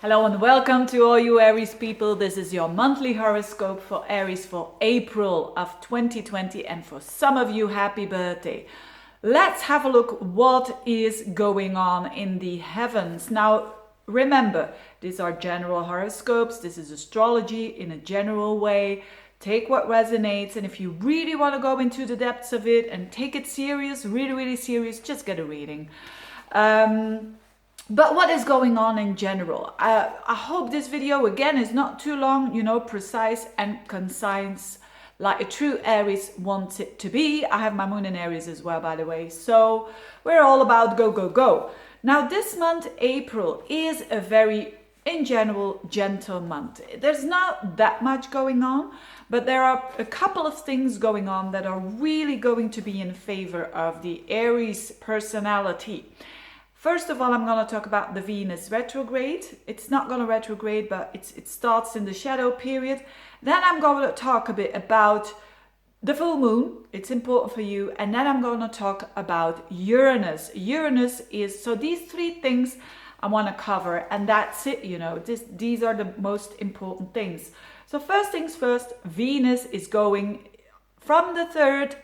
Hello and welcome to all you Aries people. This is your monthly horoscope for Aries for April of 2020, and for some of you, happy birthday. Let's have a look what is going on in the heavens. Now, remember, these are general horoscopes. This is astrology in a general way. Take what resonates, and if you really want to go into the depths of it and take it serious, really serious, just get a reading. But what is going on in general? I hope this video again is not too long, precise and concise, like a true Aries wants it to be. I have my moon in Aries as well, by the way. So we're all about go. Now this month, April, is a very, in general, gentle month. There's not that much going on, but there are a couple of things going on that are really going to be in favor of the Aries personality. First of all, I'm going to talk about the Venus retrograde. It's not going to retrograde, but it starts in the shadow period. Then I'm going to talk a bit about the full moon. It's important for you. And then I'm going to talk about Uranus. Uranus is, so these three things I want to cover, and that's it, these are the most important things. So first things first, Venus is going from the 3rd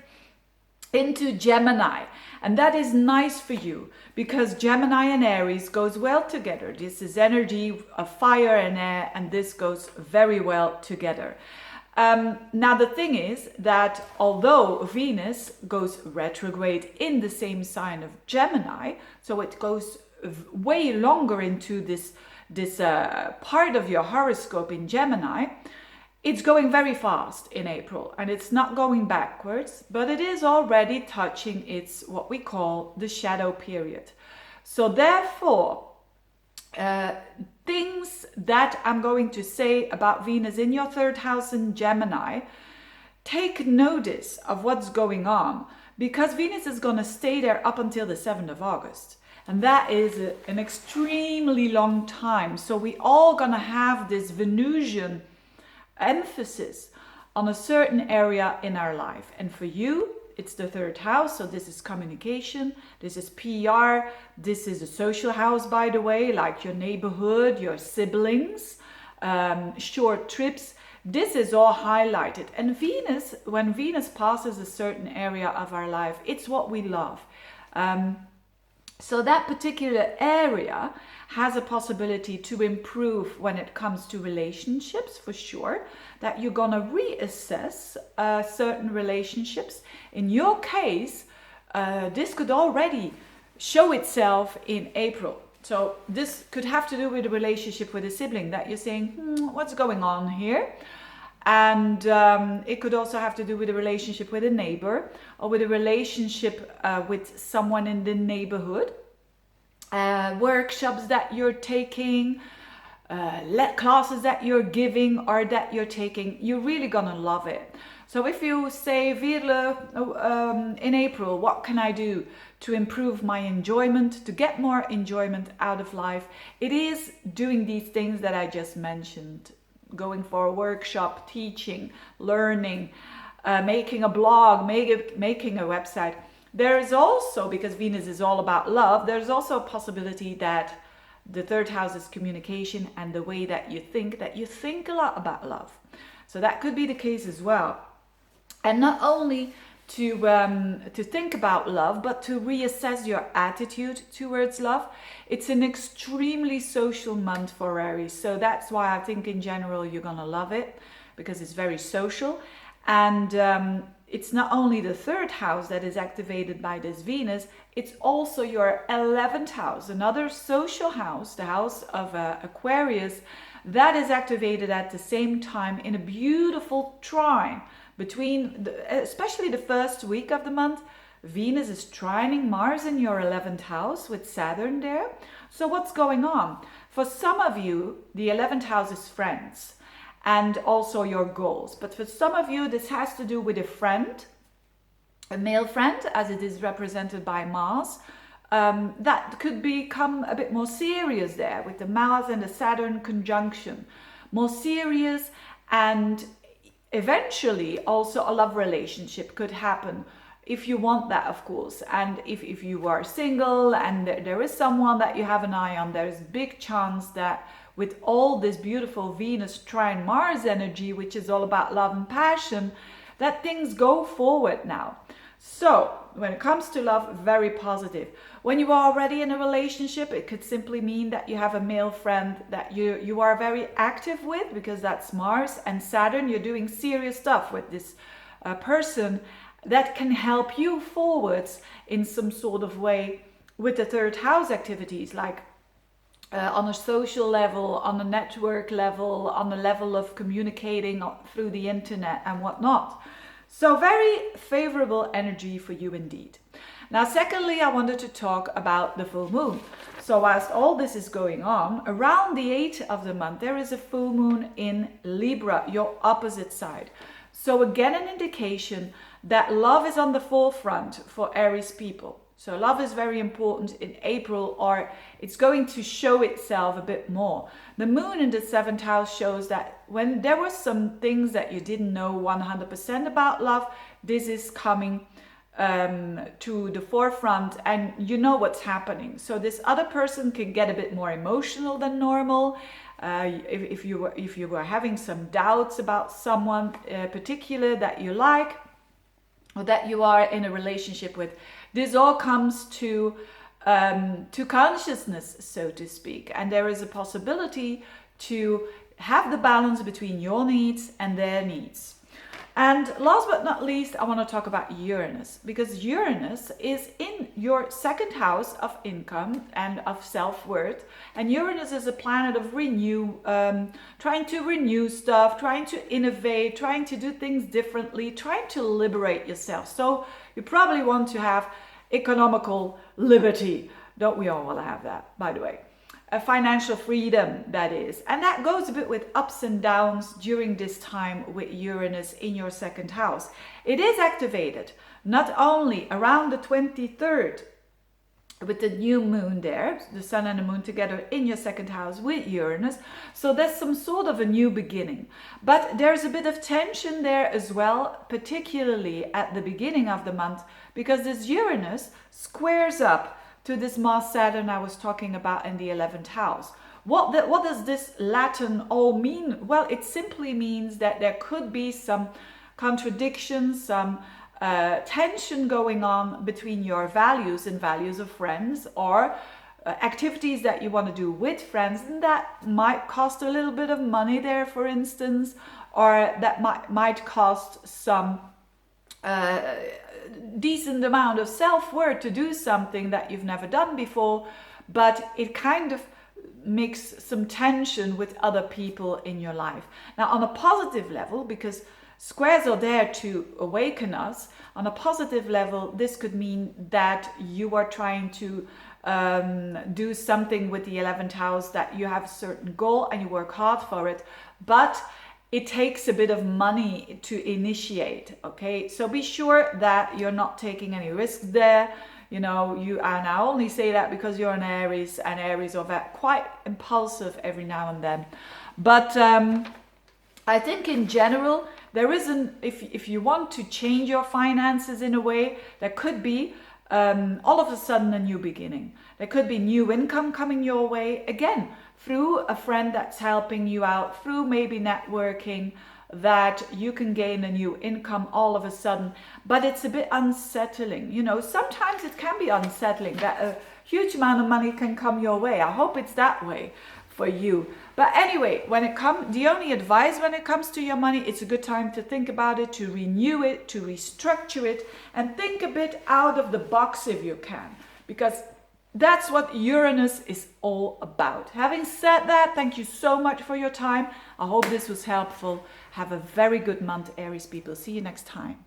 into Gemini, and that is nice for you because Gemini and Aries goes well together. This is energy of fire and air, and this goes very well together. Now the thing is that although Venus goes retrograde in the same sign of Gemini, so it goes way longer into this part of your horoscope in Gemini, it's going very fast in April, and it's not going backwards, but it is already touching its what we call the shadow period. So therefore, things that I'm going to say about Venus in your 3rd house in Gemini, take notice of what's going on, because Venus is going to stay there up until the 7th of August. And that is an extremely long time. So we all going to have this Venusian emphasis on a certain area in our life. And for you, it's the 3rd house. So this is communication, this is PR, this is a social house, by the way, like your neighborhood, your siblings, short trips. This is all highlighted. And Venus, when Venus passes a certain area of our life, it's what we love. So that particular area has a possibility to improve when it comes to relationships, for sure, that you're going to reassess certain relationships. In your case, this could already show itself in April. So this could have to do with a relationship with a sibling that you're saying, what's going on here? And it could also have to do with a relationship with a neighbor, or with a relationship with someone in the neighborhood, workshops that you're taking, classes that you're giving or that you're taking. You're really gonna love it. So if you say, Veerle, in April, what can I do to improve my enjoyment, to get more enjoyment out of life? It is doing these things that I just mentioned. Going for a workshop, teaching, learning, making a blog, making a website. There is also, because Venus is all about love, there's also a possibility that the 3rd house is communication and the way that you think a lot about love. So that could be the case as well. And not only to think about love, but to reassess your attitude towards love. It's an extremely social month for Aries, so that's why I think in general you're gonna love it, because it's very social. And it's not only the 3rd house that is activated by this Venus, it's also your 11th house, another social house, the house of Aquarius, that is activated at the same time in a beautiful trine between, especially the first week of the month. Venus is trining Mars in your 11th house with Saturn there. So what's going on? For some of you, the 11th house is friends and also your goals. But for some of you, this has to do with a friend, a male friend, as it is represented by Mars. That could become a bit more serious there with the Mars and the Saturn conjunction. More serious, and eventually also a love relationship could happen if you want that, of course. And if you are single and there is someone that you have an eye on, there's big chance that with all this beautiful Venus trine Mars energy, which is all about love and passion, that things go forward now. So when it comes to love, very positive. When you are already in a relationship, it could simply mean that you have a male friend that you are very active with, because that's Mars and Saturn. You're doing serious stuff with this person that can help you forwards in some sort of way with the third house activities, like on a social level, on a network level, on the level of communicating through the internet and whatnot. So very favorable energy for you indeed. Now, secondly, I wanted to talk about the full moon. So whilst all this is going on, around the 8th of the month, there is a full moon in Libra, your opposite side. So again, an indication that love is on the forefront for Aries people. So love is very important in April, or it's going to show itself a bit more. The moon in the 7th house shows that when there were some things that you didn't know 100% about love, this is coming to the forefront, and you know what's happening. So this other person can get a bit more emotional than normal. If you were having some doubts about someone particular that you like, or that you are in a relationship with, this all comes to consciousness, so to speak, and there is a possibility to have the balance between your needs and their needs. And last but not least, I want to talk about Uranus, because Uranus is in your 2nd house of income and of self-worth. And Uranus is a planet of trying to renew stuff, trying to innovate, trying to do things differently, trying to liberate yourself. So you probably want to have economical liberty. Don't we all want to have that, by the way? A financial freedom, that is. And that goes a bit with ups and downs during this time with Uranus in your 2nd house. It is activated not only around the 23rd with the new moon there, the sun and the moon together in your 2nd house with Uranus. So there's some sort of a new beginning. But there's a bit of tension there as well, particularly at the beginning of the month, because this Uranus squares up to this Mars Saturn I was talking about in the 11th house. What does this Latin all mean? Well, it simply means that there could be some contradictions, some tension going on between your values and values of friends, or activities that you want to do with friends, and that might cost a little bit of money there, for instance, or that might cost some decent amount of self-worth to do something that you've never done before, but it kind of makes some tension with other people in your life. Now, on a positive level, because squares are there to awaken us, on a positive level, this could mean that you are trying to do something with the 11th house, that you have a certain goal and you work hard for it, but it takes a bit of money to initiate, okay? So be sure that you're not taking any risks there. You know, and I only say that because you're an Aries, and Aries are quite impulsive every now and then. But I think in general, there isn't, if you want to change your finances in a way, there could be all of a sudden a new beginning. There could be new income coming your way, again, through a friend that's helping you out, through maybe networking, that you can gain a new income all of a sudden. But it's a bit unsettling. You know, sometimes it can be unsettling that a huge amount of money can come your way. I hope it's that way for you. But anyway, the only advice when it comes to your money, it's a good time to think about it, to renew it, to restructure it, and think a bit out of the box if you can, because that's what Uranus is all about. Having said that, thank you so much for your time. I hope this was helpful. Have a very good month, Aries people. See you next time.